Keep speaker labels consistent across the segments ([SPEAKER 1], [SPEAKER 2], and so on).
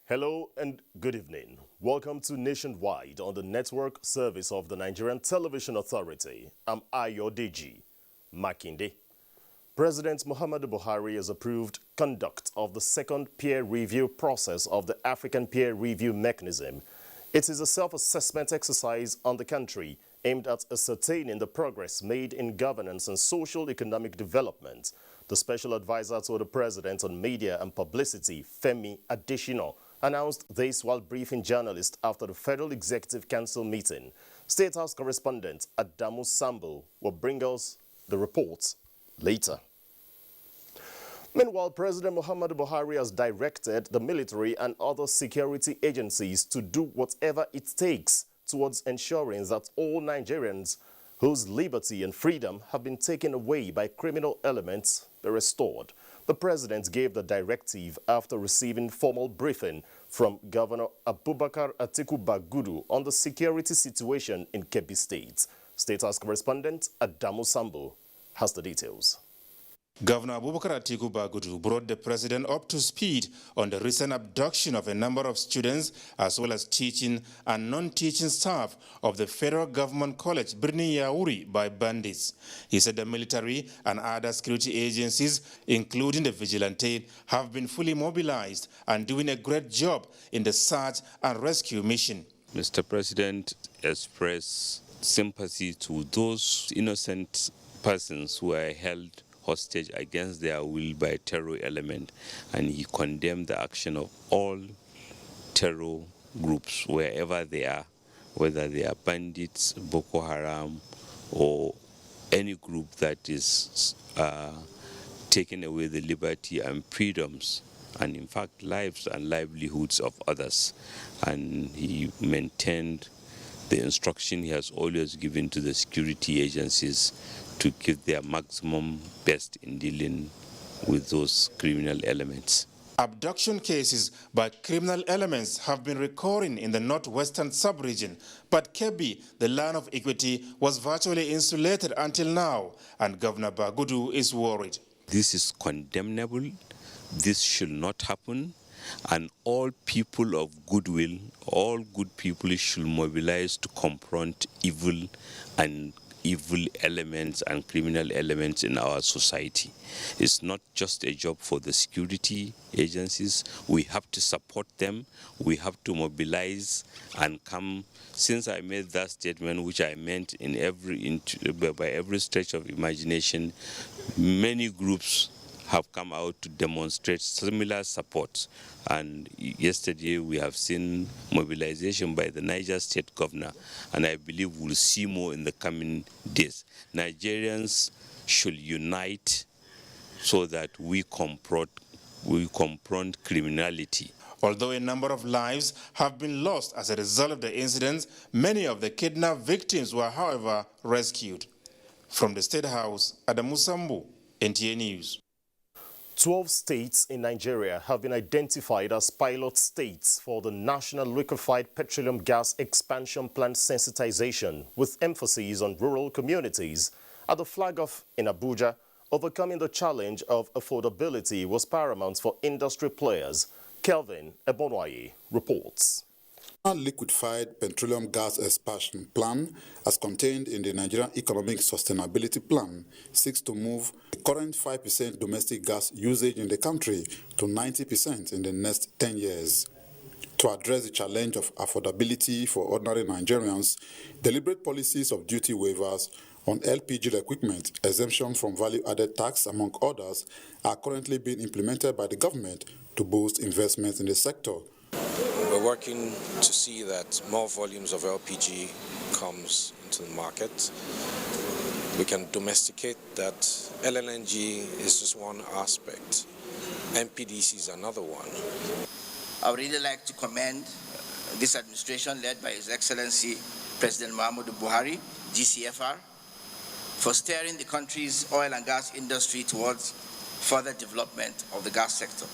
[SPEAKER 1] Hello and good evening. Welcome to Nationwide on the network service of the Nigerian Television Authority. I'm Ayodeji Makinde. President Muhammadu Buhari has approved conduct of the second peer review process of the African Peer Review Mechanism. It is a self-assessment exercise on the country aimed at ascertaining the progress made in governance and social-economic development. The special advisor to the President on Media and Publicity, Femi Adesina, announced this while briefing journalists after the Federal Executive Council meeting. State House correspondent Adamawa will bring us the report later. Meanwhile, President Muhammadu Buhari has directed the military and other security agencies to do whatever it takes towards ensuring that all Nigerians whose liberty and freedom have been taken away by criminal elements be restored. The president gave the directive after receiving formal briefing from Governor Abubakar Atiku Bagudu on the security situation in Kebbi State. State House correspondent Adamawa has the details.
[SPEAKER 2] Governor Abubakar Atiku Bagudu brought the president up to speed on the recent abduction of a number of students as well as teaching and non-teaching staff of the federal government college Birni Yauri by bandits. He said the military and other security agencies, including the vigilante, have been fully mobilized and doing a great job in the search and rescue mission.
[SPEAKER 3] Mr. President expressed sympathy to those innocent persons who are held hostage against their will by terror element, and he condemned the action of all terror groups wherever they are, whether they are bandits, Boko Haram, or any group that is taking away the liberty and freedoms and in fact lives and livelihoods of others. And he maintained the instruction he has always given to the security agencies to give their maximum best in dealing with those criminal elements.
[SPEAKER 2] Abduction cases by criminal elements have been recurring in the northwestern sub-region, but Kebbi, the land of equity, was virtually insulated until now, and Governor Bagudu is worried.
[SPEAKER 3] This is condemnable. This should not happen, and all people of goodwill, all good people should mobilize to confront evil elements and criminal elements in our society. It's not just a job for the security agencies. We have to support them. We have to mobilize and come. Since I made that statement, which I meant by every stretch of imagination, many groups have come out to demonstrate similar support. And yesterday we have seen mobilization by the Niger State governor, and I believe we'll see more in the coming days. Nigerians should unite so that we confront criminality.
[SPEAKER 2] Although a number of lives have been lost as a result of the incidents, many of the kidnapped victims were, however, rescued. From the State House, Adamawa, NTA News.
[SPEAKER 1] 12 states in Nigeria have been identified as pilot states for the National Liquefied Petroleum Gas Expansion Plant sensitization, with emphasis on rural communities. At the flag off in Abuja, overcoming the challenge of affordability was paramount for industry players. Kelvin Ebonwaye reports.
[SPEAKER 4] Liquefied petroleum gas expansion plan, as contained in the Nigerian Economic Sustainability Plan, seeks to move the current 5% domestic gas usage in the country to 90% in the next 10 years. To address the challenge of affordability for ordinary Nigerians, deliberate policies of duty waivers on LPG equipment, exemption from value-added tax, among others, are currently being implemented by the government to boost investment in the sector.
[SPEAKER 5] We're working to see that more volumes of LPG comes into the market. We can domesticate that. LNG is just one aspect. MPDC is another one.
[SPEAKER 6] I would really like to commend this administration led by His Excellency President Muhammadu Buhari, GCFR, for steering the country's oil and gas industry towards further development of the gas sector.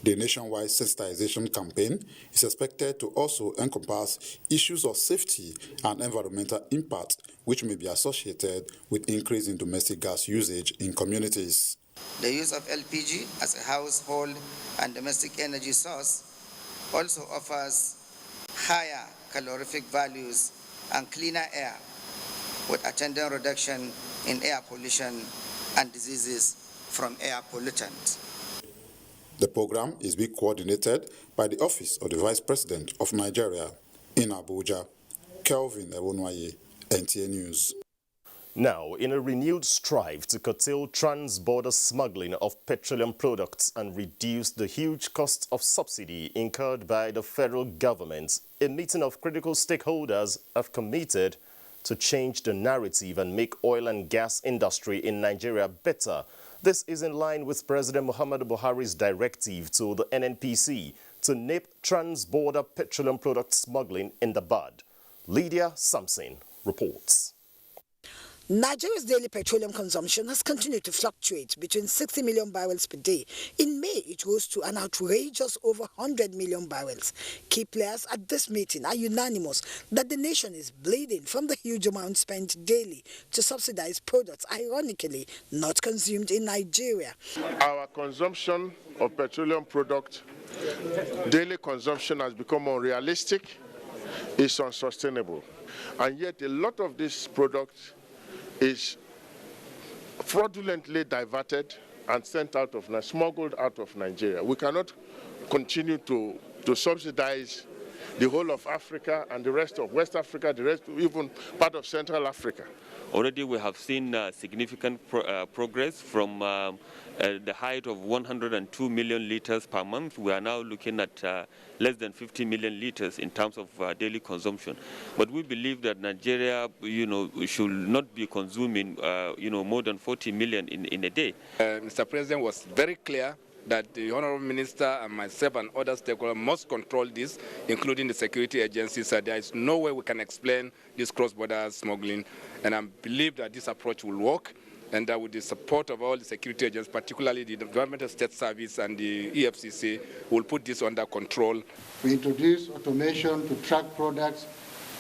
[SPEAKER 4] The nationwide sensitization campaign is expected to also encompass issues of safety and environmental impact, which may be associated with increase in domestic gas usage in communities.
[SPEAKER 6] The use of LPG as a household and domestic energy source also offers higher calorific values and cleaner air, with attendant reduction in air pollution and diseases from air pollutants.
[SPEAKER 4] The program is being coordinated by the Office of the Vice President of Nigeria in Abuja. Kelvin Ewonwaye, NTA News.
[SPEAKER 1] Now, in a renewed strive to curtail trans-border smuggling of petroleum products and reduce the huge cost of subsidy incurred by the federal government, a meeting of critical stakeholders have committed to change the narrative and make oil and gas industry in Nigeria better. This is in line with President Muhammadu Buhari's directive to the NNPC to nip trans-border petroleum product smuggling in the bud. Lydia Sampson reports.
[SPEAKER 7] Nigeria's daily petroleum consumption has continued to fluctuate between 60 million barrels per day. In May, it rose to an outrageous over 100 million barrels. Key players at this meeting are unanimous that the nation is bleeding from the huge amount spent daily to subsidize products, ironically, not consumed in Nigeria.
[SPEAKER 8] Our consumption of petroleum products, daily consumption has become unrealistic, it's unsustainable. And yet a lot of these products is fraudulently diverted and sent out of, smuggled out of Nigeria. We cannot continue to subsidize the whole of Africa and the rest of West Africa, the rest, even part of Central Africa.
[SPEAKER 3] Already we have seen significant progress from the height of 102 million liters per month. We are now looking at less than 50 million liters in terms of daily consumption. But we believe that Nigeria, should not be consuming, more than 40 million in a day.
[SPEAKER 9] Mr. President was very clear that the Honorable Minister and myself and other stakeholders must control this, including the security agencies. So there is no way we can explain this cross-border smuggling, and I believe that this approach will work, and that with the support of all the security agents, particularly the Department of State Service and the EFCC, will put this under control.
[SPEAKER 10] We introduce automation to track products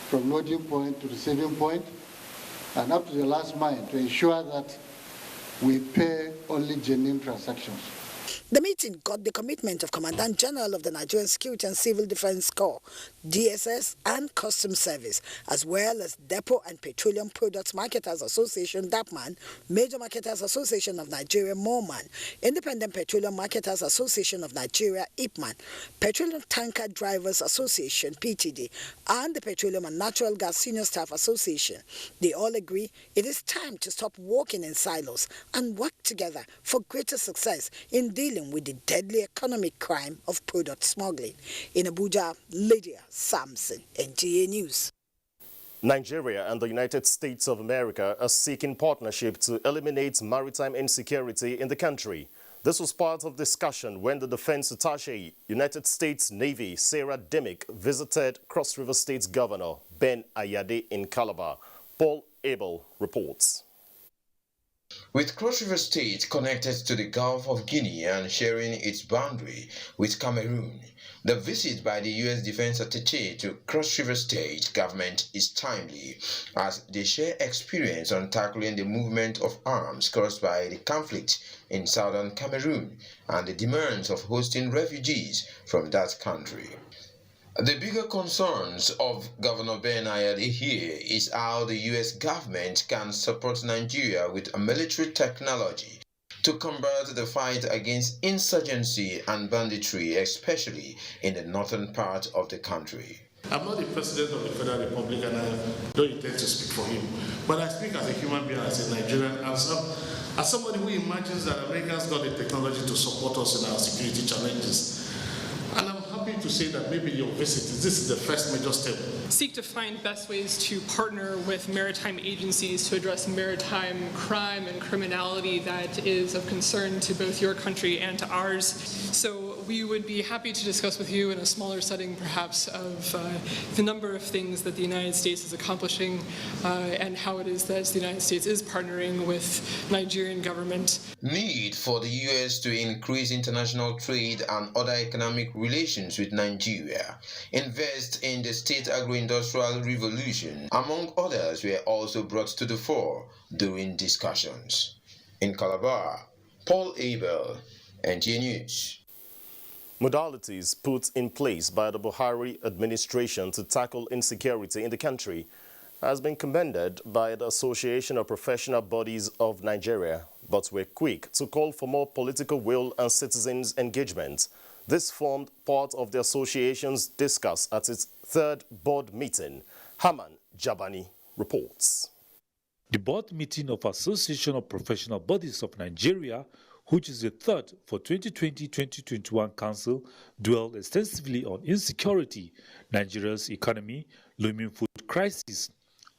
[SPEAKER 10] from loading point to receiving point and up to the last mile to ensure that we pay only genuine transactions.
[SPEAKER 7] The meeting got the commitment of Commandant General of the Nigerian Security and Civil Defense Corps, DSS and Customs Service, as well as Depot and Petroleum Products Marketers Association, DAPMAN, Major Marketers Association of Nigeria, MOMAN, Independent Petroleum Marketers Association of Nigeria, IPMAN, Petroleum Tanker Drivers Association, PTD, and the Petroleum and Natural Gas Senior Staff Association. They all agree it is time to stop walking in silos and work together for greater success in dealing with the deadly economic crime of product smuggling. In Abuja, Lydia Sampson, NTA News.
[SPEAKER 1] Nigeria and the United States of America are seeking partnership to eliminate maritime insecurity in the country. This was part of discussion when the Defense Attaché, United States Navy, Sarah Dimick, visited Cross River State Governor Ben Ayade in Calabar. Paul Abel reports.
[SPEAKER 11] With Cross River State connected to the Gulf of Guinea and sharing its boundary with Cameroon, the visit by the U.S. Defense Attaché to Cross River State government is timely, as they share experience on tackling the movement of arms caused by the conflict in southern Cameroon and the demands of hosting refugees from that country. The bigger concerns of Governor Ben Ayade here is how the U.S. government can support Nigeria with a military technology to combat the fight against insurgency and banditry, especially in the northern part of the country.
[SPEAKER 12] I'm not the president of the Federal Republic and I don't intend to speak for him, but I speak as a human being, as a Nigerian, as somebody who imagines that Americans got the technology to support us in our security challenges. And I'm happy to say that maybe your visit, this is the first major step.
[SPEAKER 13] Seek to find best ways to partner with maritime agencies to address maritime crime and criminality that is of concern to both your country and to ours. So we would be happy to discuss with you in a smaller setting, perhaps, of the number of things that the United States is accomplishing and how it is that the United States is partnering with Nigerian government.
[SPEAKER 11] Need for the U.S. to increase international trade and other economic relations with Nigeria, invest in the state agro-industrial revolution, among others, were also brought to the fore during discussions. In Calabar, Paul Abel, NTA News.
[SPEAKER 1] Modalities put in place by the Buhari administration to tackle insecurity in the country has been commended by the Association of Professional Bodies of Nigeria, but were quick to call for more political will and citizens' engagement. This formed part of the association's discuss at its third board meeting. Haman Jabani reports.
[SPEAKER 14] The board meeting of Association of Professional Bodies of Nigeria, which is the third for 2020-2021 Council, dwelled extensively on insecurity, Nigeria's economy, looming food crisis,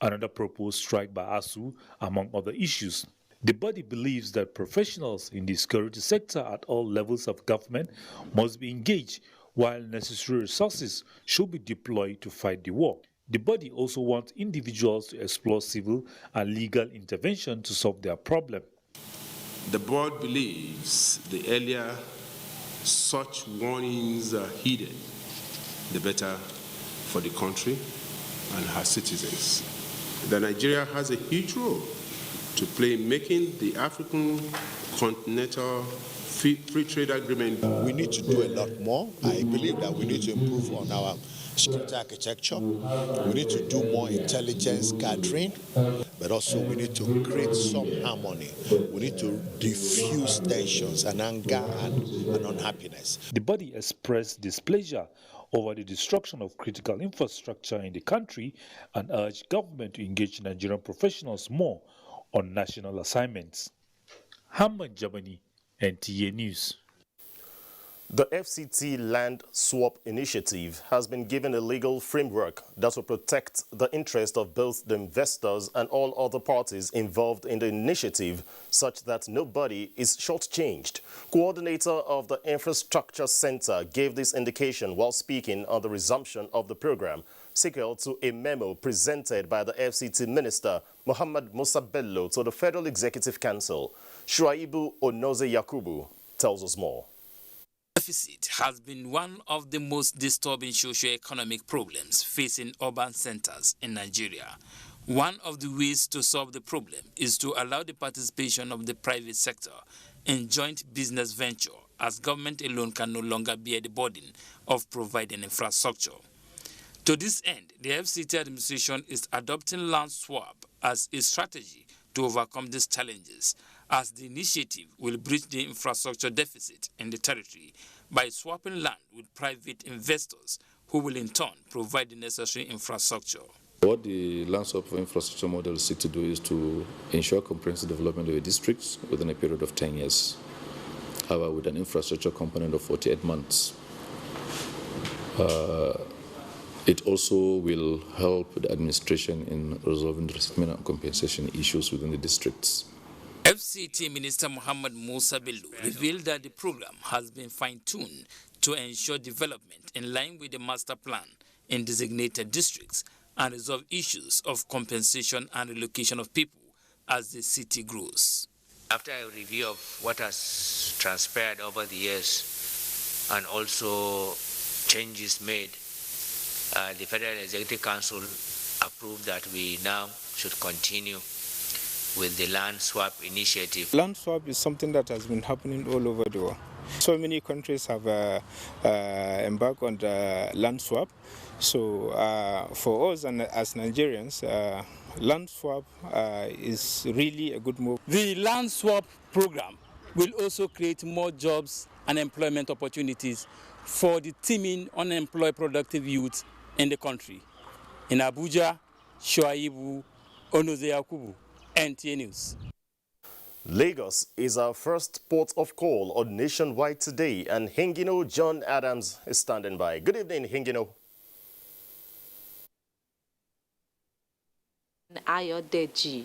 [SPEAKER 14] another proposed strike by ASU, among other issues. The body believes that professionals in the security sector at all levels of government must be engaged, while necessary resources should be deployed to fight the war. The body also wants individuals to explore civil and legal intervention to solve their problem.
[SPEAKER 15] The board believes the earlier such warnings are heeded, the better for the country and her citizens. That Nigeria has a huge role to play in making the African Continental Free Trade Agreement.
[SPEAKER 16] We need to do a lot more. I believe that we need to improve on our security architecture. We need to do more intelligence gathering, but also we need to create some harmony. We need to diffuse tensions and anger and unhappiness.
[SPEAKER 14] The body expressed displeasure over the destruction of critical infrastructure in the country and urged government to engage Nigerian professionals more on national assignments. Hamad Jabani, NTA News.
[SPEAKER 1] The FCT Land Swap initiative has been given a legal framework that will protect the interest of both the investors and all other parties involved in the initiative, such that nobody is shortchanged. Coordinator of the Infrastructure Center gave this indication while speaking on the resumption of the program, sequel to a memo presented by the FCT Minister Muhammad Musa Bello to the Federal Executive Council. Shuaibu Onoze Yakubu tells us more.
[SPEAKER 17] Deficit has been one of the most disturbing socio-economic problems facing urban centers in Nigeria. One of the ways to solve the problem is to allow the participation of the private sector in joint business venture, as government alone can no longer bear the burden of providing infrastructure. To this end, the FCT administration is adopting land swap as a strategy to overcome these challenges, as the initiative will bridge the infrastructure deficit in the territory by swapping land with private investors who will in turn provide the necessary infrastructure.
[SPEAKER 18] What the land swap infrastructure model seeks to do is to ensure comprehensive development of the districts within a period of 10 years, however with an infrastructure component of 48 months. It also will help the administration in resolving the resettlement and compensation issues within the districts.
[SPEAKER 17] FCT Minister Muhammad Musa Bello revealed that the program has been fine-tuned to ensure development in line with the master plan in designated districts and resolve issues of compensation and relocation of people as the city grows.
[SPEAKER 19] After a review of what has transpired over the years and also changes made, the Federal Executive Council approved that we now should continue with the land swap initiative.
[SPEAKER 20] Land swap is something that has been happening all over the world. So many countries have embarked on the land swap. So for us and as Nigerians, land swap is really a good move.
[SPEAKER 21] The land swap program will also create more jobs and employment opportunities for the teeming unemployed productive youth in the country. In Abuja, Shuaibu Onoze Yakubu, NTA News.
[SPEAKER 1] Lagos is our first port of call on Nationwide today, and Hingino John Adams is standing by. Good evening, Hingino.
[SPEAKER 22] Ayodeji.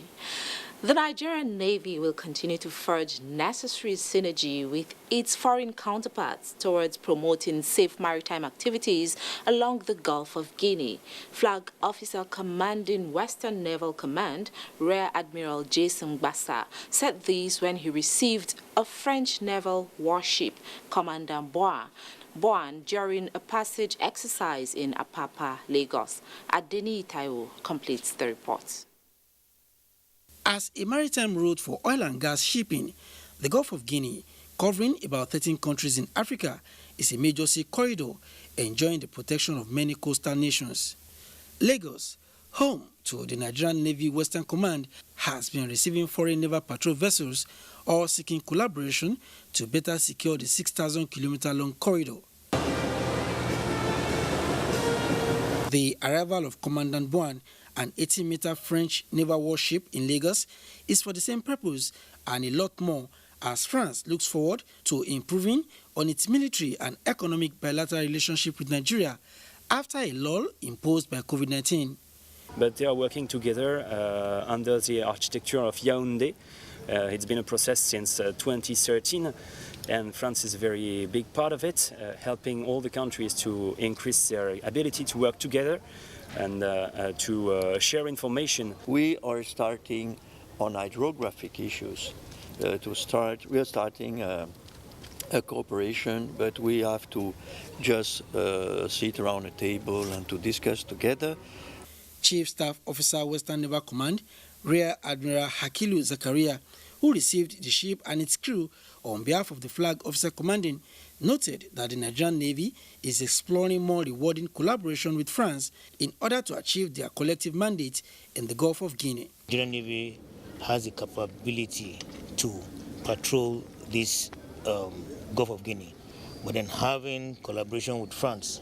[SPEAKER 22] The Nigerian Navy will continue to forge necessary synergy with its foreign counterparts towards promoting safe maritime activities along the Gulf of Guinea. Flag Officer Commanding Western Naval Command, Rear Admiral Jason Bassa, said this when he received a French naval warship, Commandant Boan, during a passage exercise in Apapa, Lagos. Adeni Taiwo completes the report.
[SPEAKER 23] As a maritime route for oil and gas shipping, the Gulf of Guinea, covering about 13 countries in Africa, is a major sea corridor enjoying the protection of many coastal nations. Lagos, home to the Nigerian Navy Western Command, has been receiving foreign naval patrol vessels, all seeking collaboration to better secure the 6,000-kilometer-long corridor. The arrival of Commandant Buan, an 80-meter French naval warship in Lagos, is for the same purpose and a lot more, as France looks forward to improving on its military and economic bilateral relationship with Nigeria after a lull imposed by COVID-19.
[SPEAKER 2] But they are working together under the architecture of Yaoundé. It's been a process since 2013, and France is a very big part of it, helping all the countries to increase their ability to work together and to share information.
[SPEAKER 5] We are starting on hydrographic issues. We are starting a cooperation, but we have to just sit around a table and to discuss together.
[SPEAKER 23] Chief Staff Officer, Western Naval Command, Rear Admiral Hakilu Zakaria, who received the ship and its crew on behalf of the Flag Officer Commanding, noted that the Nigerian Navy is exploring more rewarding collaboration with France in order to achieve their collective mandate in the Gulf of Guinea.
[SPEAKER 6] The Nigerian Navy has the capability to patrol this Gulf of Guinea, but then having collaboration with France,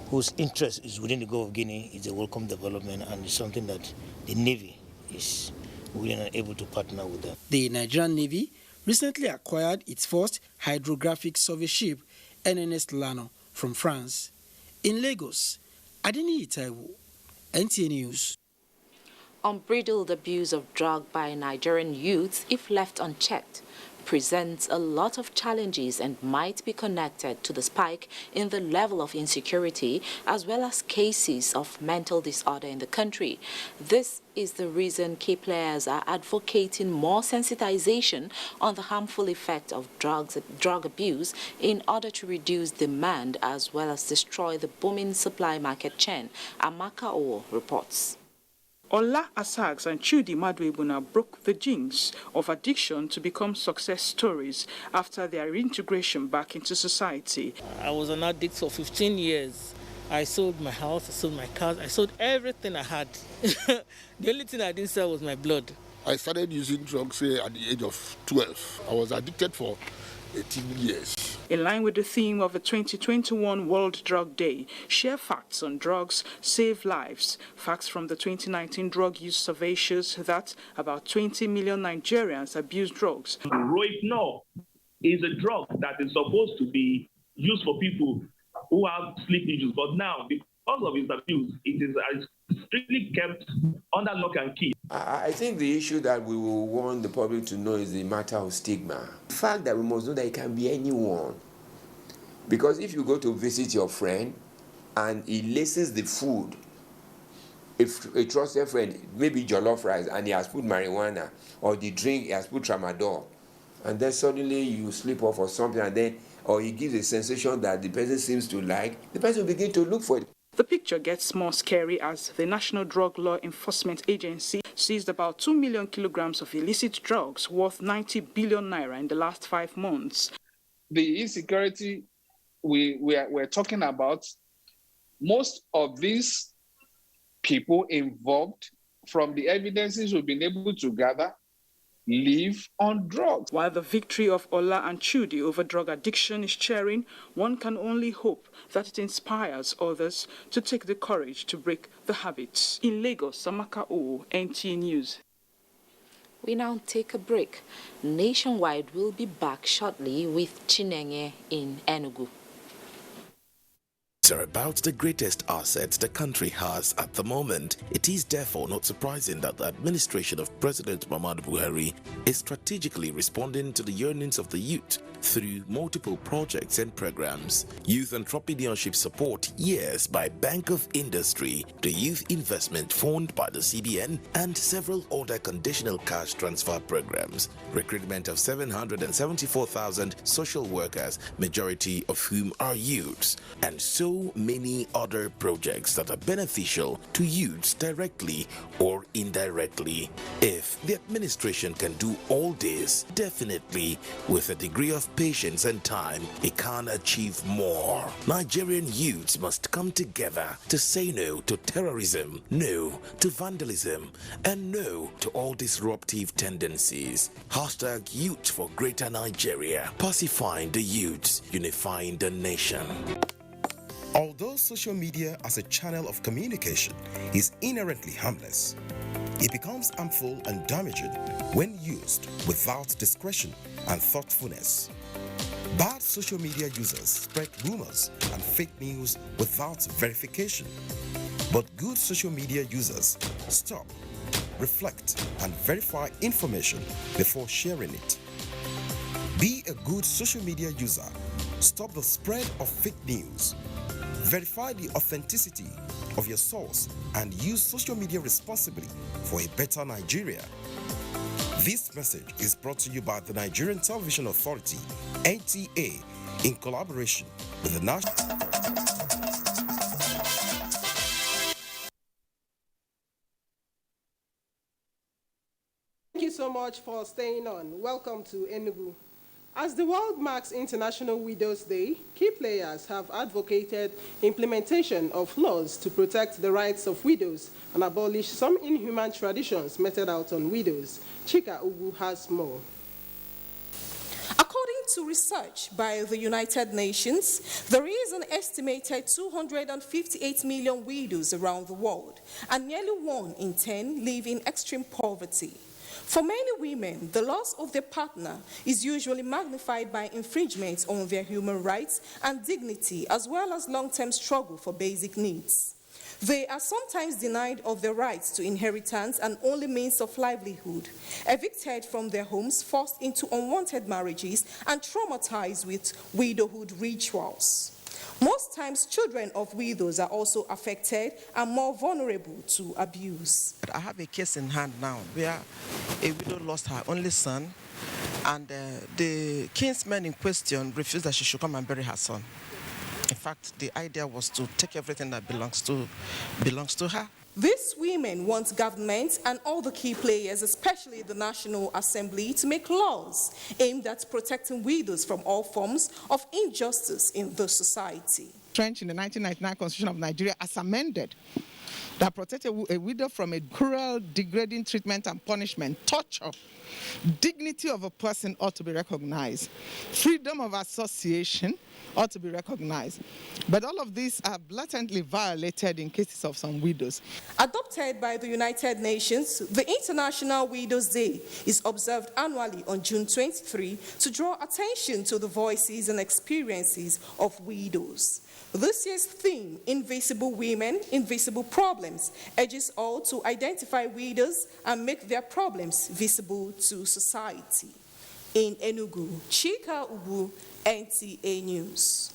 [SPEAKER 6] whose interest is within the Gulf of Guinea, is a welcome development and is something that the Navy is willing and able to partner with them.
[SPEAKER 23] The Nigerian Navy recently acquired its first hydrographic survey ship, NNS Lano, from France. In Lagos, Adini Itaiwo, NTA News.
[SPEAKER 22] Unbridled abuse of drug by Nigerian youths, if left unchecked, presents a lot of challenges and might be connected to the spike in the level of insecurity as well as cases of mental disorder in the country. This is the reason key players are advocating more sensitization on the harmful effect of drug abuse in order to reduce demand as well as destroy the booming supply market chain. Amaka Owo reports.
[SPEAKER 24] Ola Asags and Chudi Madwebuna broke the jinx of addiction to become success stories after their reintegration back into society.
[SPEAKER 25] I was an addict for 15 years. I sold my house, I sold my cars, I sold everything I had. The only thing I didn't sell was my blood.
[SPEAKER 26] I started using drugs at the age of 12. I was addicted for 18 years.
[SPEAKER 24] In line with the theme of the 2021 World Drug Day, share facts on drugs save lives. Facts from the 2019 drug use survey shows that about 20 million Nigerians abuse drugs.
[SPEAKER 27] Rohypnol is a drug that is supposed to be used for people who have sleep issues, but now, because of its abuse, it is strictly kept under lock and key.
[SPEAKER 28] I think the issue that we will want the public to know is the matter of stigma. The fact that we must know that it can be anyone. Because if you go to visit your friend and he laces the food, if a trusted friend, maybe jollof rice, and he has put marijuana, or the drink he has put tramadol, and then suddenly you slip off or something, and then, or he gives a sensation that the person seems to like, the person will begin to look for it.
[SPEAKER 24] The picture gets more scary as the National Drug Law Enforcement Agency seized about 2 million kilograms of illicit drugs worth 90 billion naira in the last 5 months.
[SPEAKER 29] The insecurity we're talking about, most of these people involved, from the evidences we've been able to gather, live on drugs.
[SPEAKER 24] While the victory of Ola and Chudi over drug addiction is cheering, one can only hope that it inspires others to take the courage to break the habits. In Lagos, Samaka O, NTA News.
[SPEAKER 22] We now take a break. Nationwide will be back shortly with Chinenye in Enugu.
[SPEAKER 30] Are about the greatest assets the country has at the moment. It is therefore not surprising that the administration of President Muhammadu Buhari is strategically responding to the yearnings of the youth through multiple projects and programs. Youth entrepreneurship support, yes, by Bank of Industry, the Youth Investment Fund by the CBN, and several other conditional cash transfer programs. Recruitment of 774,000 social workers, majority of whom are youths, and so so many other projects that are beneficial to youths directly or indirectly. If the administration can do all this, definitely with a degree of patience and time, it can achieve more. Nigerian youths must come together to say no to terrorism, no to vandalism, and no to all disruptive tendencies. Hashtag Youth for Greater Nigeria. Pacifying the youths, unifying the nation.
[SPEAKER 3] Although social media as a channel of communication is inherently harmless, it becomes harmful and damaging when used without discretion and thoughtfulness. Bad social media users spread rumors and fake news without verification. But good social media users stop, reflect, and verify information before sharing it. Be a good social media user. Stop the spread of fake news. Verify the authenticity of your source and use social media responsibly for a better Nigeria. This message is brought to you by the Nigerian Television Authority, NTA, in collaboration with the National...
[SPEAKER 4] Thank you so much for staying on. Welcome to Enugu. As the world marks International Widows' Day, key players have advocated implementation of laws to protect the rights of widows and abolish some inhuman traditions meted out on widows. Chika Ugu has more.
[SPEAKER 7] According to research by the United Nations, there is an estimated 258 million widows around the world, and nearly 1 in 10 live in extreme poverty. For many women, the loss of their partner is usually magnified by infringements on their human rights and dignity, as well as long-term struggle for basic needs. They are sometimes denied of their rights to inheritance and only means of livelihood, evicted from their homes, forced into unwanted marriages, and traumatized with widowhood rituals. Most times, children of widows are also affected and more vulnerable to abuse.
[SPEAKER 8] I have a case in hand now where a widow lost her only son, and the kinsman in question refused that she should come and bury her son. In fact, the idea was to take everything that belongs to her.
[SPEAKER 7] These women want government and all the key players, especially the National Assembly, to make laws aimed at protecting widows from all forms of injustice in the society.
[SPEAKER 9] Trench in the 1999 Constitution of Nigeria as amended that protected a widow from a cruel, degrading treatment and punishment, torture. Dignity of a person ought to be recognized. Freedom of association ought to be recognized. But all of these are blatantly violated in cases of some widows.
[SPEAKER 7] Adopted by the United Nations, the International Widows' Day is observed annually on June 23 to draw attention to the voices and experiences of widows. This year's theme, Invisible Women, Invisible Problems, urges all to identify widows and make their problems visible to society. In Enugu, Chika Ubu, NTA News.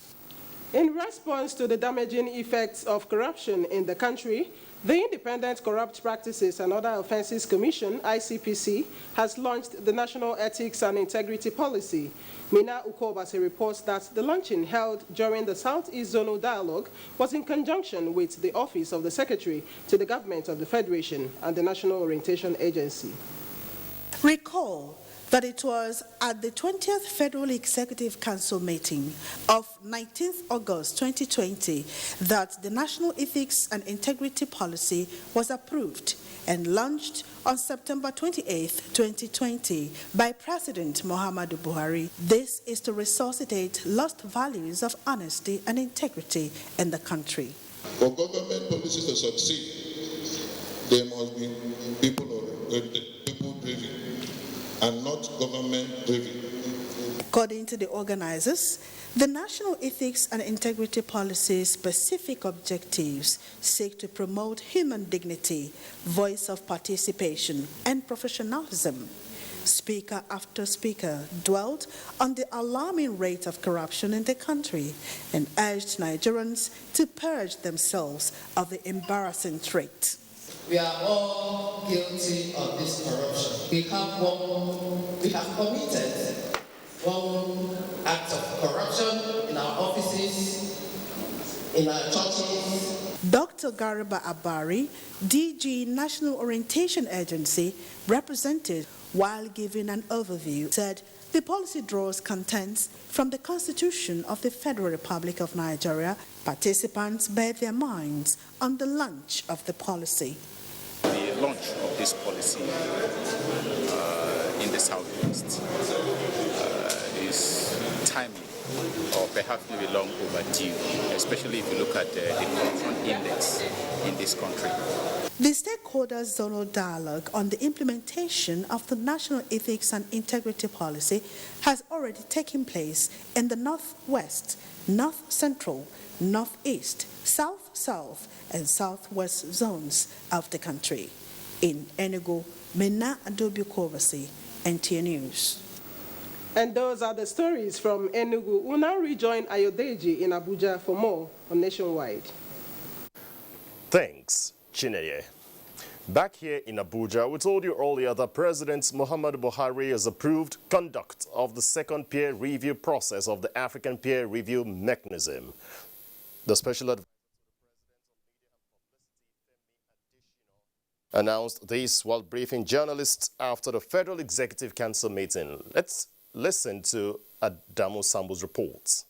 [SPEAKER 4] In response to the damaging effects of corruption in the country, the Independent Corrupt Practices and Other Offences Commission, ICPC, has launched the National Ethics and Integrity Policy. Mina Ukobase reports that the launching held during the Southeast Zonal Dialogue was in conjunction with the Office of the Secretary to the Government of the Federation and the National Orientation Agency.
[SPEAKER 10] Recall that it was at the 20th Federal Executive Council meeting of 19th August 2020 that the National Ethics and Integrity Policy was approved and launched on September 28, 2020 by President Muhammadu Buhari. This is to resuscitate lost values of honesty and integrity in the country.
[SPEAKER 11] For government policies to succeed, there must be people-driven and not government-driven.
[SPEAKER 10] According to the organizers, the National Ethics and Integrity Policy's specific objectives seek to promote human dignity, voice of participation, and professionalism. Speaker after speaker dwelt on the alarming rate of corruption in the country and urged Nigerians to purge themselves of the embarrassing trait.
[SPEAKER 12] We are all guilty of this corruption. We have committed one act of corruption in our offices in our churches.
[SPEAKER 10] Dr. Garba Abari, DG National Orientation Agency, represented while giving an overview, said the policy draws contents from the Constitution of the Federal Republic of Nigeria. Participants bared their minds on the launch of the policy.
[SPEAKER 1] The launch of this policy in the Southwest is timely, or perhaps maybe long overdue, especially if you look at the corruption index in this country.
[SPEAKER 10] The stakeholders' zonal dialogue on the implementation of the National Ethics and Integrity Policy has already taken place in the Northwest, North Central, Northeast, South, and Southwest zones of the country. In Enugu, Mena Adobe Kovasi, NTA News.
[SPEAKER 4] And those are the stories from Enugu. We'll now rejoin Ayodeji in Abuja for more on Nationwide.
[SPEAKER 13] Thanks, Chineye. Back here in Abuja, we told you earlier that President Muhammad Buhari has approved conduct of the second peer review process of the African Peer Review Mechanism. The special advisor announced this while briefing journalists after the Federal Executive Council meeting. Let's listen to Adamu Sambu's reports.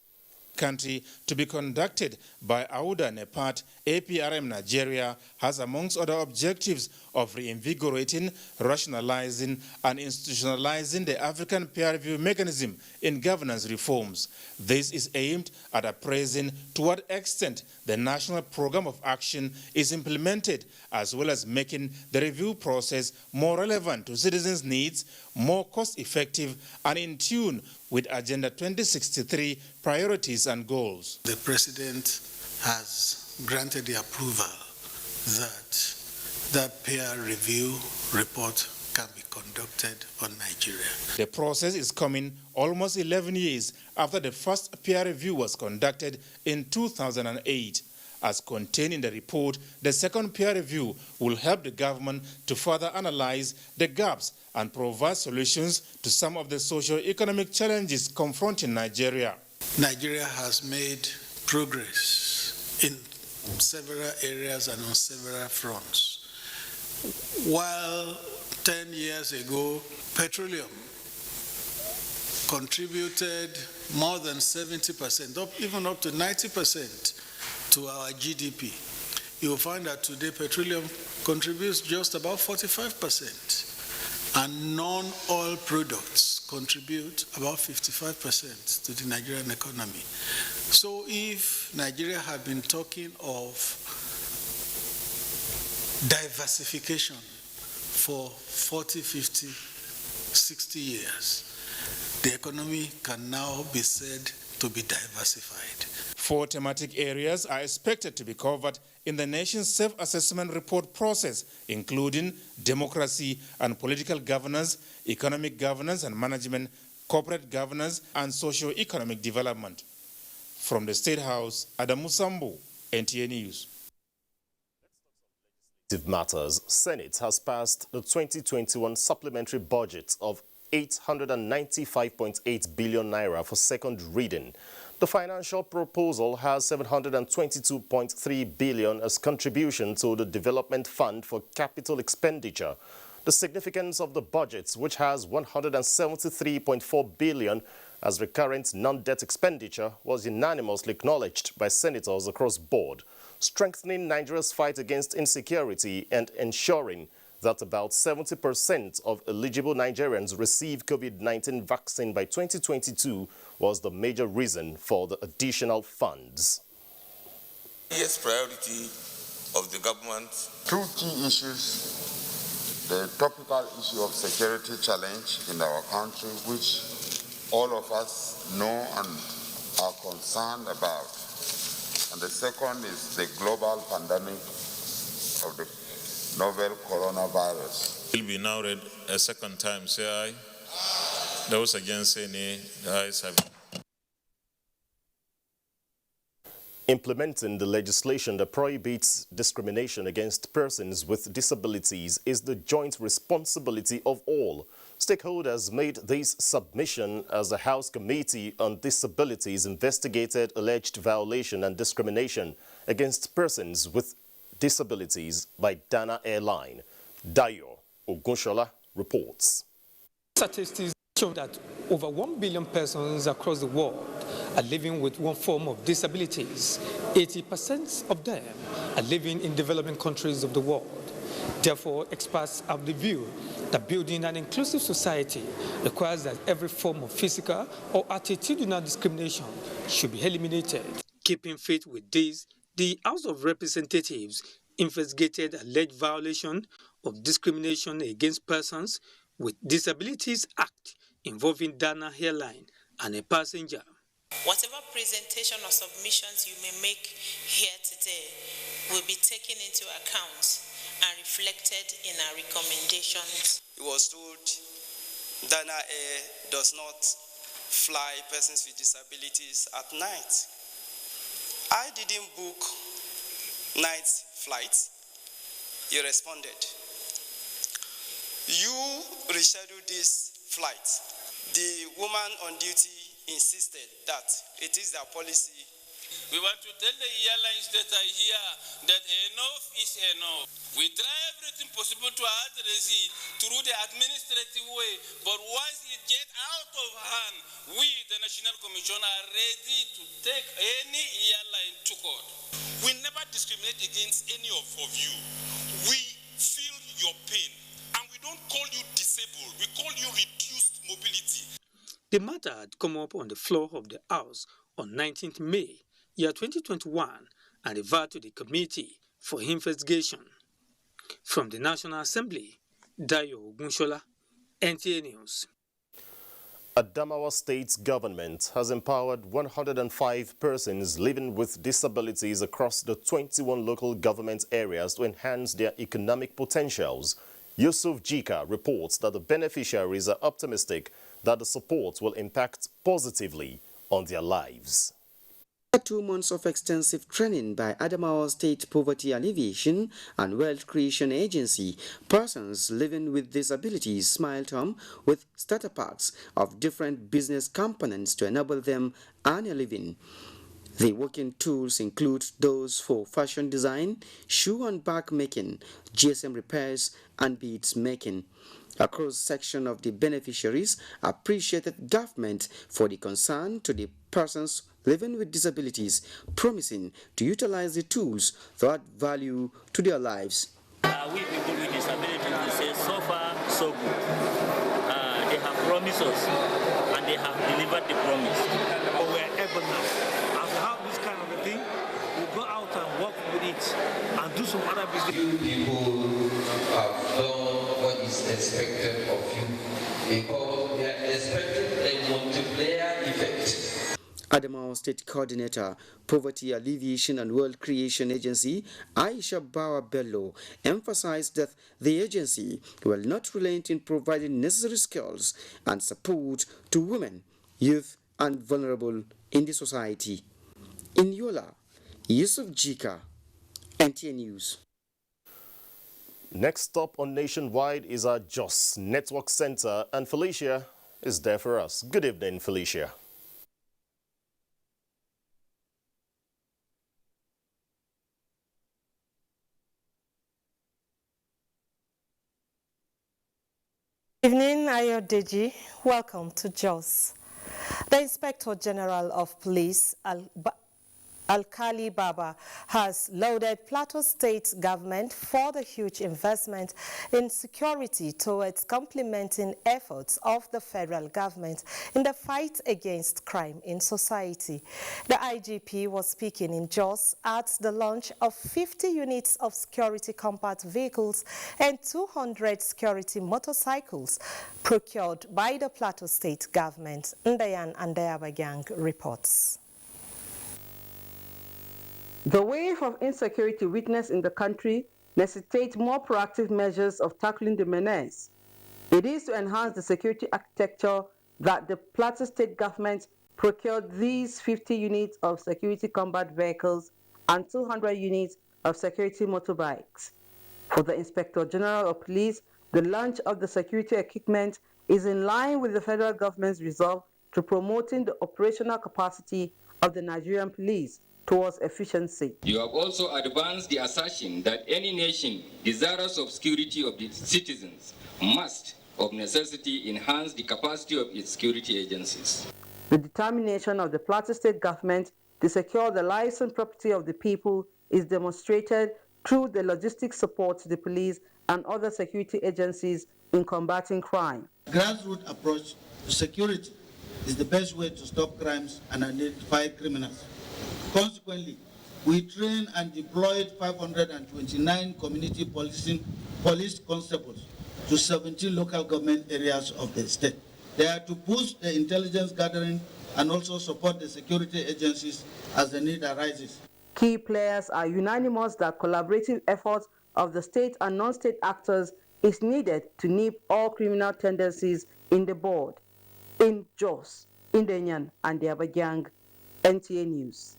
[SPEAKER 14] Country to be conducted by Auda Nepat, APRM Nigeria has amongst other objectives of reinvigorating, rationalizing and institutionalizing the African peer review mechanism in governance reforms. This is aimed at appraising to what extent the national program of action is implemented, as well as making the review process more relevant to citizens' needs, more cost-effective and in tune with Agenda 2063 priorities and goals.
[SPEAKER 15] The President has granted the approval that peer review report can be conducted on Nigeria.
[SPEAKER 14] The process is coming almost 11 years after the first peer review was conducted in 2008. As contained in the report, the second peer review will help the government to further analyze the gaps and provide solutions to some of the socio-economic challenges confronting Nigeria.
[SPEAKER 15] Nigeria has made progress in several areas and on several fronts. While 10 years ago, petroleum contributed more than 70%, even up to 90%, to our GDP. You will find that today petroleum contributes just about 45%, and non-oil products contribute about 55% to the Nigerian economy. So if Nigeria had been talking of diversification for 40, 50, 60 years, the economy can now be said to be diversified.
[SPEAKER 14] 4 thematic areas are expected to be covered in the nation's self-assessment report process, including democracy and political governance, economic governance and management, corporate governance, and socio-economic development. From the State House, Adamu Sambu, NTA News.
[SPEAKER 13] Matters. Senate has passed the 2021 supplementary budget of 895.8 billion naira for second reading. The financial proposal has 722.3 billion as contribution to the Development Fund for Capital Expenditure. The significance of the budget, which has 173.4 billion as recurrent non-debt expenditure, was unanimously acknowledged by senators across board, strengthening Nigeria's fight against insecurity and ensuring that about 70% of eligible Nigerians receive COVID-19 vaccine by 2022 was the major reason for the additional funds.
[SPEAKER 16] Yes, priority of the government.
[SPEAKER 11] 2 key issues. The topical issue of security challenge in our country, which all of us know and are concerned about. And the second is the global pandemic of the novel coronavirus.
[SPEAKER 17] Will be now read a second time. Say aye. Those against say nay. The ayes have it.
[SPEAKER 13] Implementing the legislation that prohibits discrimination against persons with disabilities is the joint responsibility of all. Stakeholders made this submission as the House Committee on Disabilities investigated alleged violation and discrimination against persons with disabilities by Dana Airline. Dayo Ogunshola reports.
[SPEAKER 2] Statistics show that over 1 billion persons across the world are living with one form of disabilities. 80% of them are living in developing countries of the world. Therefore, experts have the view that building an inclusive society requires that every form of physical or attitudinal discrimination should be eliminated. Keeping faith with this, the House of Representatives investigated alleged violation of discrimination against persons with disabilities act involving Dana Airline and a passenger.
[SPEAKER 5] Whatever presentation or submissions you may make here today will be taken into account and reflected in our recommendations.
[SPEAKER 6] It was told Dana Air does not fly persons with disabilities at night. I didn't book night flights. He responded. You rescheduled this flight. The woman on duty insisted that it is their policy.
[SPEAKER 18] We want to tell the airlines that are here that enough is enough. We try everything possible to address it through the administrative way, but once it gets out of hand, we, the National Commission, are ready to take any airline to court. We never discriminate against any of you. We feel your pain, and we don't call you disabled. We call you reduced mobility.
[SPEAKER 2] The matter had come up on the floor of the House on 19th May, year 2021, and referred to the Committee for Investigation. From the National Assembly, Dayo Ogunshola, NTA News.
[SPEAKER 13] Adamawa State government has empowered 105 persons living with disabilities across the 21 local government areas to enhance their economic potentials. Yusuf Jika reports that the beneficiaries are optimistic that the support will impact positively on their lives.
[SPEAKER 19] 2 months of extensive training by Adamawa State Poverty Alleviation and Wealth Creation Agency, persons living with disabilities smiled home with starter packs of different business components to enable them earn a living. The working tools include those for fashion design, shoe and bag making, GSM repairs, and beads making. A cross-section of the beneficiaries appreciated government for the concern to the persons living with disabilities, promising to utilize the tools to add value to their lives.
[SPEAKER 20] We people with disabilities, we say so far so good. They have promised us and they have delivered the promise.
[SPEAKER 21] But we are able now. As we have this kind of a thing, we'll go out and work with it and do some other business.
[SPEAKER 23] You people have done what is expected of you because they are expecting a multiplier effect.
[SPEAKER 19] Adamawa State Coordinator, Poverty Alleviation and Wealth Creation Agency, Aisha Bawa Bello, emphasized that the agency will not relent in providing necessary skills and support to women, youth, and vulnerable in the society. In Yola, Yusuf Jika, NTA News.
[SPEAKER 13] Next stop on Nationwide is our Jos Network Center, and Felicia is there for us. Good evening, Felicia.
[SPEAKER 25] Evening, Ayodeji. Welcome to Jos. The Inspector General of Police, Alkali Baba, has lauded Plateau State government for the huge investment in security towards complementing efforts of the federal government in the fight against crime in society. The IGP was speaking in Jos at the launch of 50 units of security compact vehicles and 200 security motorcycles procured by the Plateau State government. Ndayan Andayabagang reports.
[SPEAKER 26] The wave of insecurity witnessed in the country necessitates more proactive measures of tackling the menace. It is to enhance the security architecture that the Plateau State government procured these 50 units of security combat vehicles and 200 units of security motorbikes. For the Inspector General of Police, the launch of the security equipment is in line with the federal government's resolve to promoting the operational capacity of the Nigerian police towards efficiency.
[SPEAKER 3] You have also advanced the assertion that any nation desirous of security of its citizens must, of necessity, enhance the capacity of its security agencies.
[SPEAKER 26] The determination of the Plateau State government to secure the lives and property of the people is demonstrated through the logistic support to the police and other security agencies in combating crime.
[SPEAKER 7] Grassroots approach to security is the best way to stop crimes and identify criminals. Consequently, we trained and deployed 529 community police constables to 17 local government areas of the state. They are to boost the intelligence gathering and also support the security agencies as the need arises.
[SPEAKER 26] Key players are unanimous that collaborative efforts of the state and non-state actors is needed to nip all criminal tendencies in the bud. In Jos, Indenyan, and the Abajang, NTA News.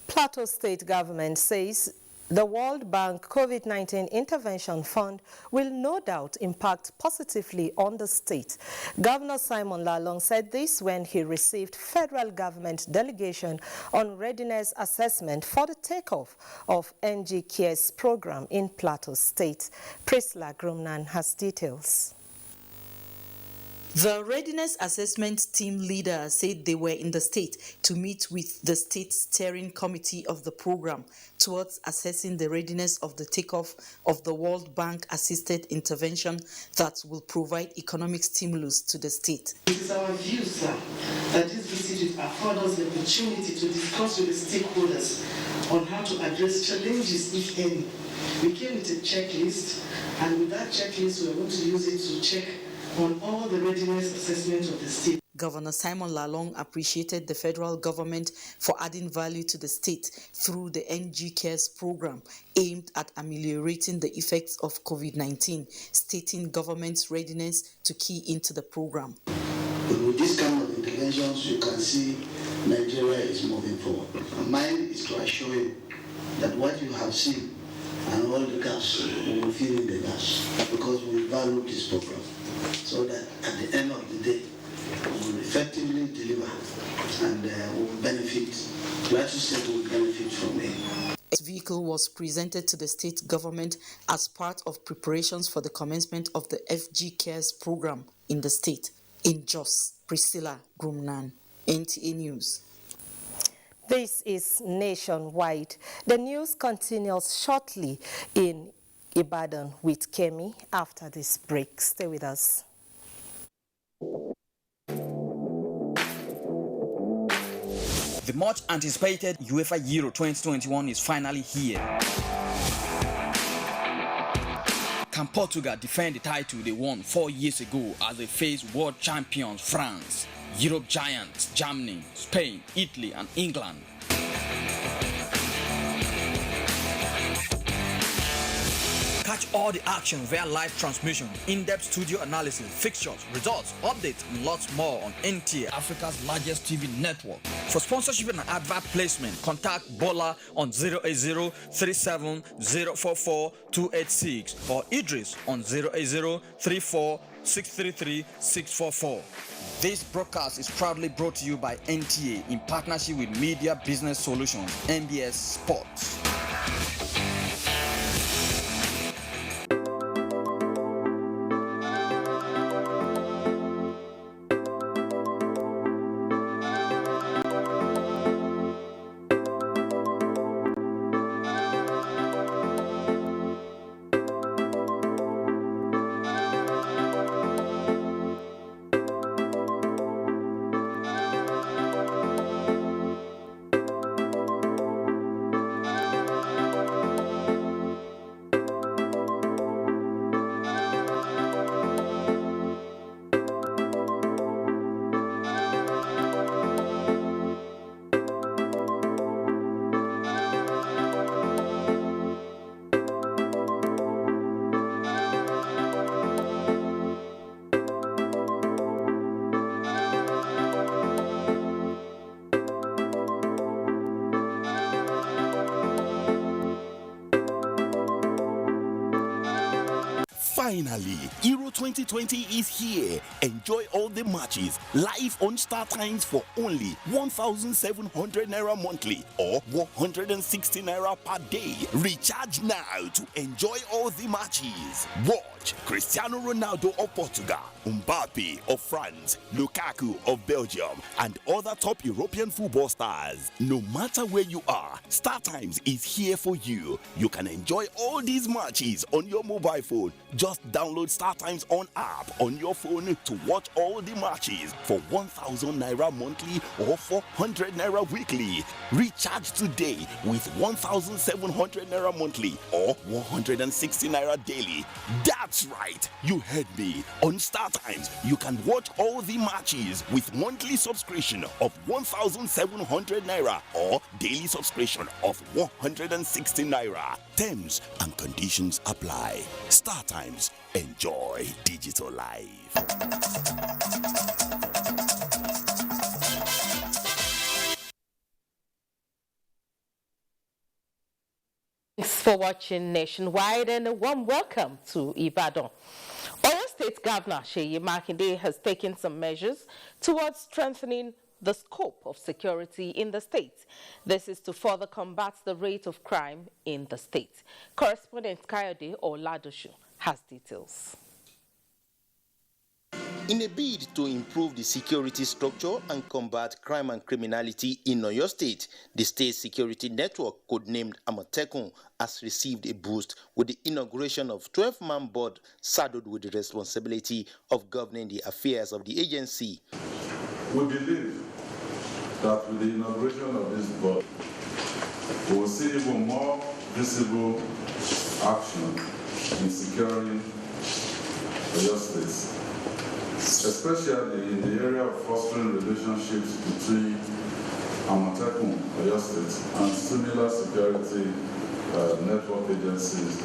[SPEAKER 25] Plateau State government says the World Bank COVID-19 Intervention Fund will no doubt impact positively on the state. Governor Simon Lalong said this when he received federal government delegation on readiness assessment for the takeoff of NG Cares program in Plateau State. Priscilla Grumnan has details.
[SPEAKER 8] The Readiness Assessment Team leader said they were in the state to meet with the state steering committee of the program towards assessing the readiness of the takeoff of the World Bank assisted intervention that will provide economic stimulus to the state.
[SPEAKER 9] It is our view, sir, that this visit will afford us the opportunity to discuss with the stakeholders on how to address challenges, if any. We came with a checklist, and with that checklist, we are going to use it to check on all the readiness assessment of the state.
[SPEAKER 8] Governor Simon Lalong appreciated the federal government for adding value to the state through the NG Cares program aimed at ameliorating the effects of COVID-19, stating government's readiness to key into the program.
[SPEAKER 9] With this kind of interventions, you can see Nigeria is moving forward. Mine is to assure you that what you have seen and all the gaps, we will fill in the gaps because we value this program, so that at the end of the day, we will effectively deliver and we will benefit, Plateau State will benefit from it.
[SPEAKER 8] This vehicle was presented to the state government as part of preparations for the commencement of the FG Cares program in the state. In Jos, Priscilla Grumnan, NTA News.
[SPEAKER 25] This is Nationwide. The news continues shortly in Ibadan with Kemi after this break. Stay with us.
[SPEAKER 22] The much anticipated UEFA Euro 2021 is finally here. Can Portugal defend the title they won 4 years ago as they face world champions France, Europe giants Germany, Spain, Italy and England? Catch all the action via live transmission, in-depth studio analysis, fixtures, results, updates, and lots more on NTA, Africa's largest TV network. For sponsorship and advert placement, contact Bola on 08037044286 or Idris on 08034633644. This broadcast is proudly brought to you by NTA in partnership with Media Business Solutions, MBS Sports.
[SPEAKER 1] Finally, Euro 2020 is here. Enjoy all the matches live on Star Times for only 1,700 naira monthly or 160 naira per day. Recharge now to enjoy all the matches. Watch Cristiano Ronaldo of Portugal, Mbappe of France, Lukaku of Belgium, and other top European football stars. No matter where you are, Star Times is here for you. You can enjoy all these matches on your mobile phone. Just download Star Times on app on your phone to watch all the matches for 1,000 naira monthly or 400 naira weekly. Recharge today with 1,700 naira monthly or 160 naira daily. That's right, you heard me. On Star Times, you can watch all the matches with monthly subscription of 1,700 naira or daily subscription of 160 naira. Terms and conditions apply. Star Times, enjoy digital life.
[SPEAKER 4] Thanks for watching Nationwide and a warm welcome to Ibadan. Oyo State Governor Seyi Makinde has taken some measures towards strengthening the scope of security in the state. This is to further combat the rate of crime in the state. Correspondent Kayode Oladoshu has details.
[SPEAKER 10] In a bid to improve the security structure and combat crime and criminality in Oyo State, the state security network, codenamed Amatekun, has received a boost with the inauguration of 12-man board saddled with the responsibility of governing the affairs of the agency.
[SPEAKER 12] We believe that with the inauguration of this board, we will see even more visible action in securing Oyo State, especially in the area of fostering relationships between Amatekun, Oyo State, and similar security network agencies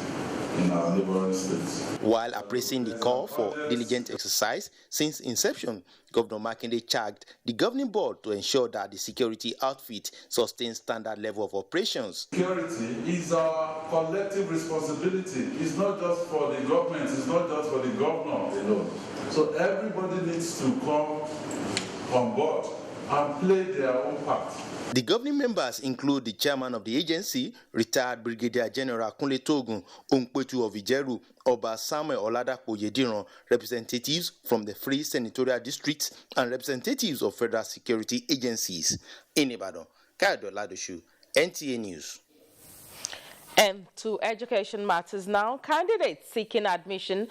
[SPEAKER 12] in our neighboring states.
[SPEAKER 10] While appraising the call for diligent exercise since inception, Governor Makinde charged the governing board to ensure that the security outfit sustains standard level of operations.
[SPEAKER 12] Security is our collective responsibility. It's not just for the government, it's not just for the governor alone. So everybody needs to come on board and play their own part.
[SPEAKER 10] The governing members include the chairman of the agency, retired Brigadier General Kunle Togun Onkpetu of Ijeru, Oba Samuel Oladapo Yediran, representatives from the three senatorial districts, and representatives of federal security agencies. In Ibadan, Kayode Oladoshu, NTA News.
[SPEAKER 4] And to education matters now, candidates seeking admission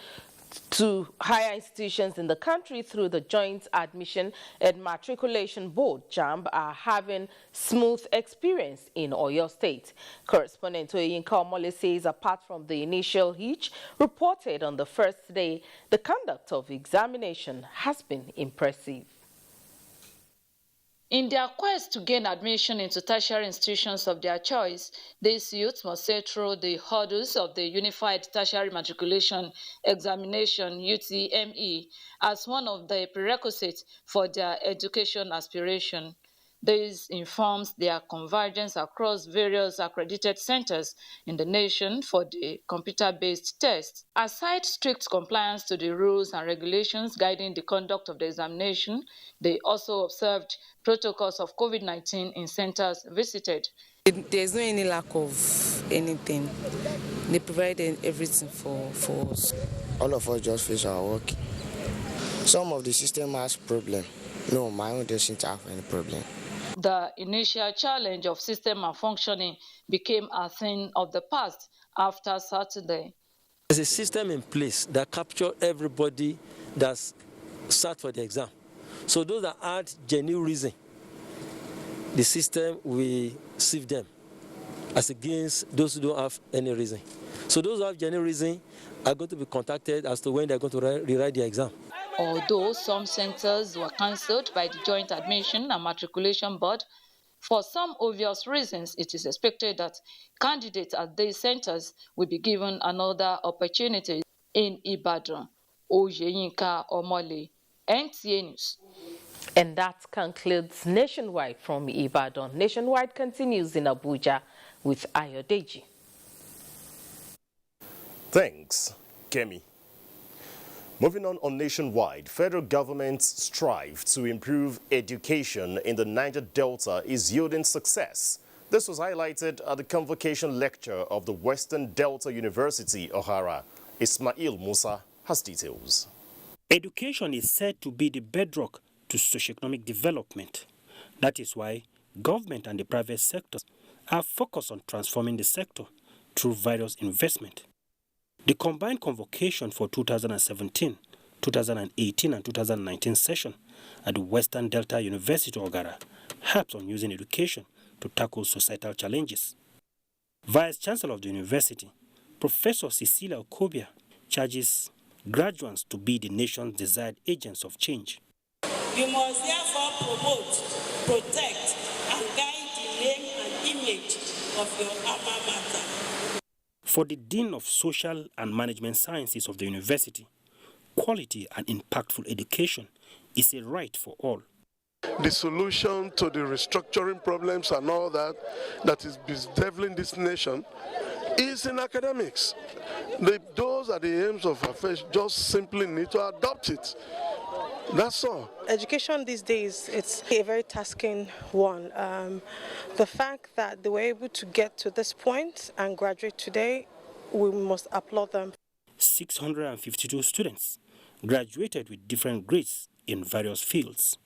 [SPEAKER 4] to higher institutions in the country through the Joint Admission and Matriculation Board, JAMB, are having smooth experience in Oyo State. Correspondent Oyinka Omole says apart from the initial hitch reported on the first day, the conduct of examination has been impressive.
[SPEAKER 15] In their quest to gain admission into tertiary institutions of their choice, these youths must sail through the hurdles of the Unified Tertiary Matriculation Examination (UTME) as one of the prerequisites for their education aspiration. This informs their convergence across various accredited centers in the nation for the computer-based test. Aside strict compliance to the rules and regulations guiding the conduct of the examination, they also observed protocols of COVID-19 in centers visited.
[SPEAKER 24] There's no any lack of anything. They provide everything for us.
[SPEAKER 27] All of us just face our work. Some of the system has problem. No, my own doesn't have any problem.
[SPEAKER 15] The initial challenge of system malfunctioning became a thing of the past after Saturday.
[SPEAKER 28] There's a system in place that captures everybody that's sat for the exam. So those that had genuine reason, the system will sieve them as against those who don't have any reason. So those who have genuine reason are going to be contacted as to when they're going to rewrite the exam.
[SPEAKER 15] Although some centers were cancelled by the Joint Admission and Matriculation Board, for some obvious reasons, it is expected that candidates at these centers will be given another opportunity. In Ibadan, Oyinka Omole, NTA News.
[SPEAKER 4] And that concludes Nationwide from Ibadan. Nationwide continues in Abuja with Ayodeji.
[SPEAKER 13] Thanks, Kemi. Moving on nationwide, federal government's strive to improve education in the Niger Delta is yielding success. This was highlighted at the convocation lecture of the Western Delta University, Ohara. Ismail Musa has details.
[SPEAKER 2] Education is said to be the bedrock to socioeconomic development. That is why government and the private sectors are focused on transforming the sector through various investment. The combined convocation for 2017, 2018 and 2019 session at the Western Delta University Ogara helps on using education to tackle societal challenges. Vice-Chancellor of the university, Professor Cecilia Okobia, charges graduates to be the nation's desired agents of change.
[SPEAKER 5] You must therefore promote, protect, and guide the name and image of your alma mater.
[SPEAKER 2] For the Dean of Social and Management Sciences of the university, quality and impactful education is a right for all.
[SPEAKER 6] The solution to the restructuring problems and all that is bedeviling this nation is in academics. Those are the aims of affairs, just simply need to adopt it. That's all.
[SPEAKER 11] Education these days, it's a very tasking one. The fact that they were able to get to this point and graduate today, we must applaud them.
[SPEAKER 2] 652 students graduated with different grades in various fields.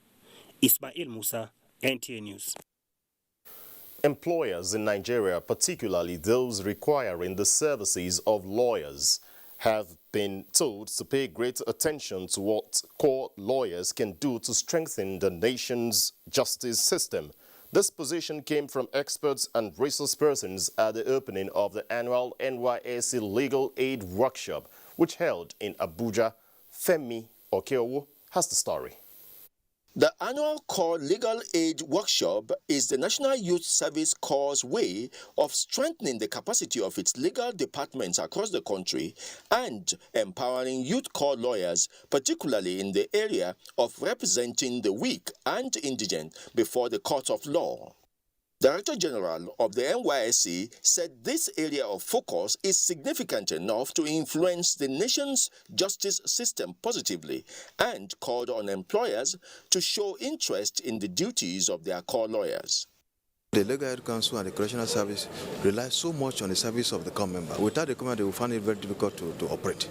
[SPEAKER 2] Ismail Musa, NTA News.
[SPEAKER 13] Employers in Nigeria, particularly those requiring the services of lawyers, have been told to pay greater attention to what court lawyers can do to strengthen the nation's justice system. This position came from experts and resource persons at the opening of the annual NYSC Legal Aid Workshop, which held in Abuja. Femi Okeowo has the story.
[SPEAKER 14] The annual Core Legal Aid Workshop is the National Youth Service Corps' way of strengthening the capacity of its legal departments across the country and empowering youth corps lawyers, particularly in the area of representing the weak and indigent before the court of law. Director General of the NYSC said this area of focus is significant enough to influence the nation's justice system positively and called on employers to show interest in the duties of their core lawyers.
[SPEAKER 16] The Legal Aid Council and the Correctional Service rely so much on the service of the core member. Without the core member, they will find it very difficult to operate.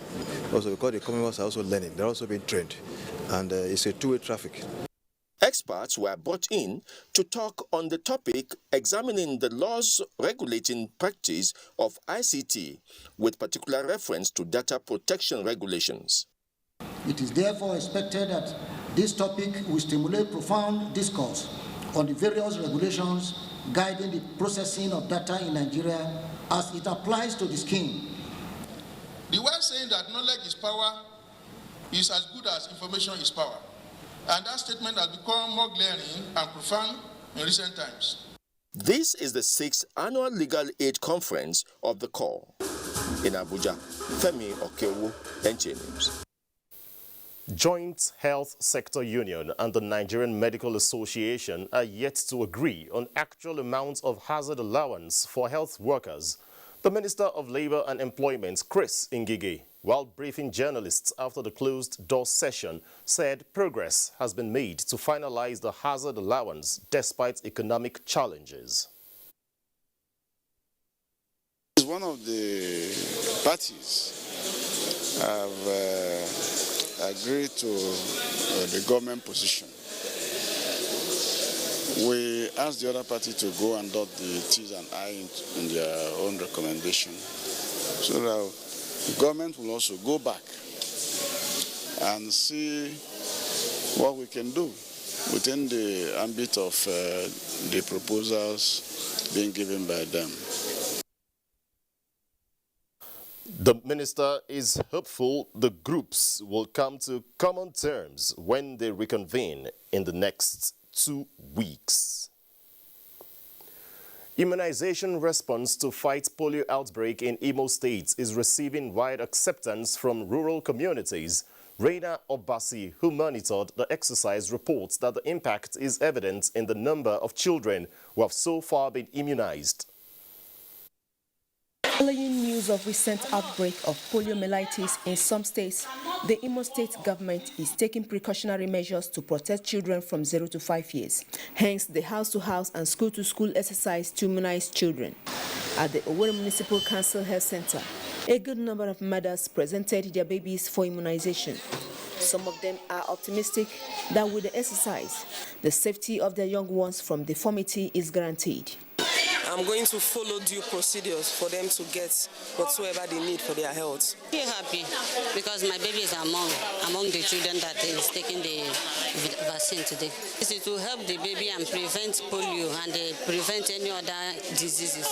[SPEAKER 16] Also, because the core members are also learning, they're also being trained, and it's a two-way traffic.
[SPEAKER 14] Experts were brought in to talk on the topic, examining the laws regulating practice of ICT, with particular reference to data protection regulations.
[SPEAKER 17] It is therefore expected that this topic will stimulate profound discourse on the various regulations guiding the processing of data in Nigeria as it applies to the scheme.
[SPEAKER 18] The way saying that knowledge is power is as good as information is power. And that statement has become more glaring and profound in recent times.
[SPEAKER 14] This is the 6th annual Legal Aid Conference of the Corps. In Abuja, Femi Okeowo, NTA News.
[SPEAKER 13] Joint Health Sector Union and the Nigerian Medical Association are yet to agree on actual amounts of hazard allowance for health workers. The Minister of Labour and Employment, Chris Ngige, while briefing journalists after the closed-door session, said progress has been made to finalize the hazard allowance despite economic challenges.
[SPEAKER 29] One of the parties have agreed to the government position. We asked the other party to go and dot the T's and I's in their own recommendation, so that the government will also go back and see what we can do within the ambit of the proposals being given by them.
[SPEAKER 13] The minister is hopeful the groups will come to common terms when they reconvene in the next 2 weeks. Immunization response to fight polio outbreak in Imo State is receiving wide acceptance from rural communities. Reina Obasi, who monitored the exercise, reports that the impact is evident in the number of children who have so far been immunized.
[SPEAKER 3] Following news of recent outbreak of poliomyelitis in some states, the Imo State government is taking precautionary measures to protect children from 0 to 5 years. Hence, the house-to-house and school-to-school exercise to immunize children. At the Owerri Municipal Council Health Center, a good number of mothers presented their babies for immunization. Some of them are optimistic that with the exercise, the safety of their young ones from deformity is guaranteed.
[SPEAKER 7] I'm going to follow due procedures for them to get whatsoever they need for their health.
[SPEAKER 8] I'm happy because my baby is among the children that is taking the vaccine today. This is to help the baby and prevent polio and prevent any other diseases.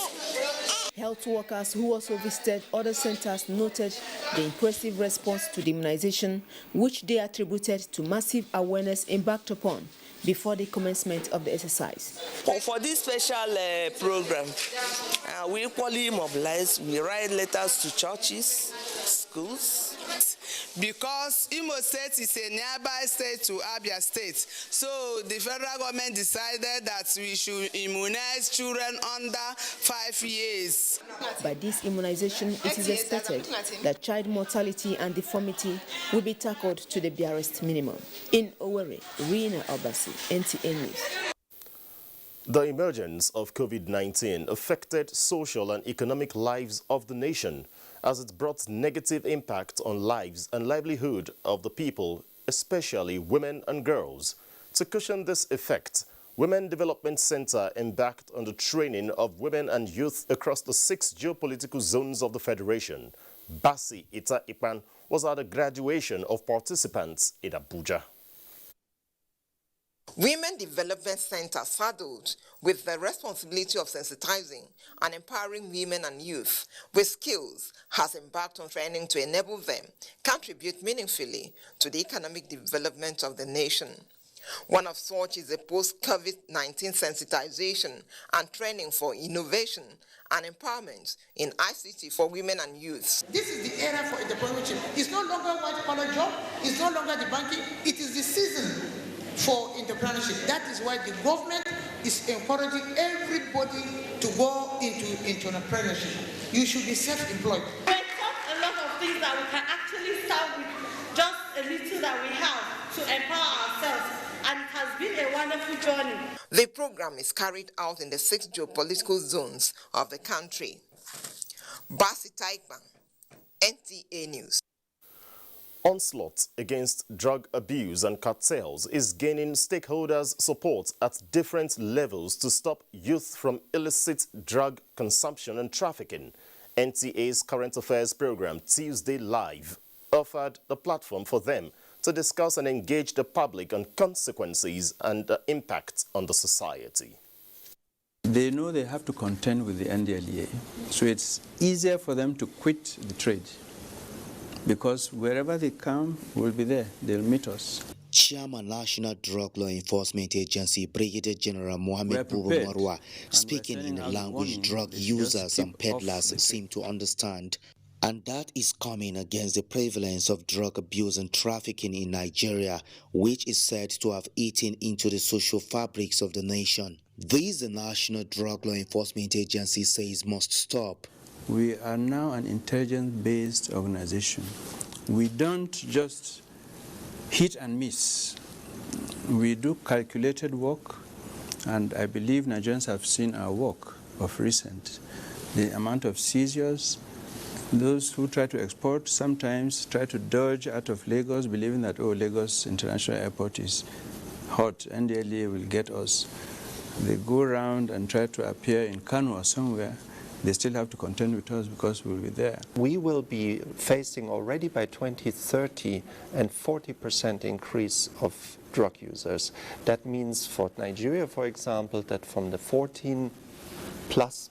[SPEAKER 3] Health workers who also visited other centers noted the impressive response to the immunization, which they attributed to massive awareness embarked upon before the commencement of the exercise.
[SPEAKER 7] For this special program, we equally mobilize. We write letters to churches, schools. Because Imo State is a nearby state to Abia State, so the federal government decided that we should immunize children under 5 years.
[SPEAKER 3] By this immunization, it is expected that child mortality and deformity will be tackled to the barest minimum. In Owerri, Rina Obasi, NTA News.
[SPEAKER 13] The emergence of COVID-19 affected social and economic lives of the nation as it brought negative impact on lives and livelihood of the people, especially women and girls. To cushion this effect, Women Development Center embarked on the training of women and youth across the 6 geopolitical zones of the Federation. Basi Ita Ipan was at the graduation of participants in Abuja.
[SPEAKER 9] Women Development Center, saddled with the responsibility of sensitizing and empowering women and youth with skills, has embarked on training to enable them contribute meaningfully to the economic development of the nation. One of such is a post-COVID-19 sensitization and training for innovation and empowerment in ICT for women and youth.
[SPEAKER 19] This is the era for entrepreneurship. It's no longer white-collar job, it's no longer the banking, it is the season for entrepreneurship. That is why the government is encouraging everybody to go into entrepreneurship. You should be self-employed.
[SPEAKER 5] We talk a lot of things that we can actually start with just a little that we have to empower ourselves, and it has been a wonderful journey.
[SPEAKER 9] The program is carried out in the 6 geopolitical zones of the country. Basi Taikban, NTA News.
[SPEAKER 13] Onslaught against drug abuse and cartels is gaining stakeholders' support at different levels to stop youth from illicit drug consumption and trafficking. NTA's Current Affairs program, Tuesday Live, offered the platform for them to discuss and engage the public on consequences and the impact on the society.
[SPEAKER 20] They know they have to contend with the NDLEA, so it's easier for them to quit the trade, because wherever they come, we'll be there. They'll meet us.
[SPEAKER 21] Chairman National Drug Law Enforcement Agency Brigadier General Mohammed Bubu Marwa, speaking in a language drug users and peddlers seem to understand, and that is coming against the prevalence of drug abuse and trafficking in Nigeria, which is said to have eaten into the social fabrics of the nation. This the National Drug Law Enforcement Agency says must stop.
[SPEAKER 20] We are now an intelligence-based organization. We don't just hit and miss. We do calculated work, and I believe Nigerians have seen our work of recent. The amount of seizures, those who try to export sometimes try to dodge out of Lagos, believing that, oh, Lagos International Airport is hot, NDLEA will get us. They go around and try to appear in Kano or somewhere. They still have to contend with us because we'll be there.
[SPEAKER 23] We will be facing already by 2030 a 40% increase of drug users. That means for Nigeria, for example, that from the 14+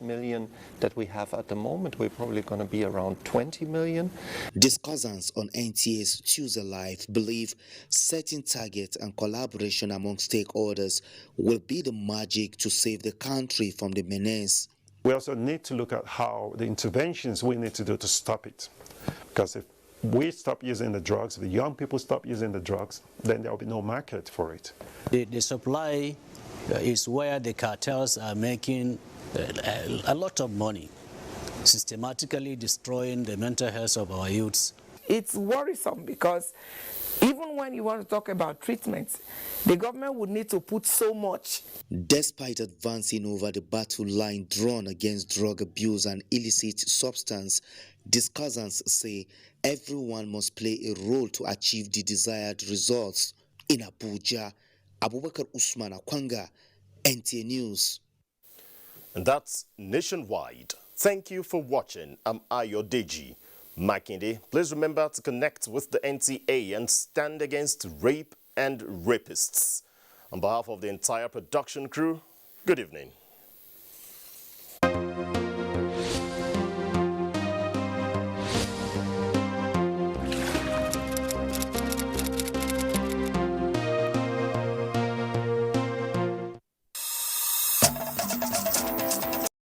[SPEAKER 23] million that we have at the moment, we're probably going to be around 20 million.
[SPEAKER 21] Discussants on NTA's Tuesday Live believe setting targets and collaboration among stakeholders will be the magic to save the country from the menace.
[SPEAKER 26] We also need to look at how the interventions we need to do to stop it. Because if we stop using the drugs, if the young people stop using the drugs, then there will be no market for it.
[SPEAKER 30] The supply is where the cartels are making a lot of money.
[SPEAKER 1] systematically destroying the mental health of our youths.
[SPEAKER 10] It's worrisome because even when you want to talk about treatments, the government would need to put so much.
[SPEAKER 21] Despite advancing over the battle line drawn against drug abuse and illicit substance, discussants say everyone must play a role to achieve the desired results. In Abuja, Abubakar Usman Akwanga, NTA News.
[SPEAKER 13] And that's nationwide. Thank you for watching. I'm Ayodeji Makinde. Please remember to connect with the NTA and stand against rape and rapists. On behalf of the entire production crew, good evening.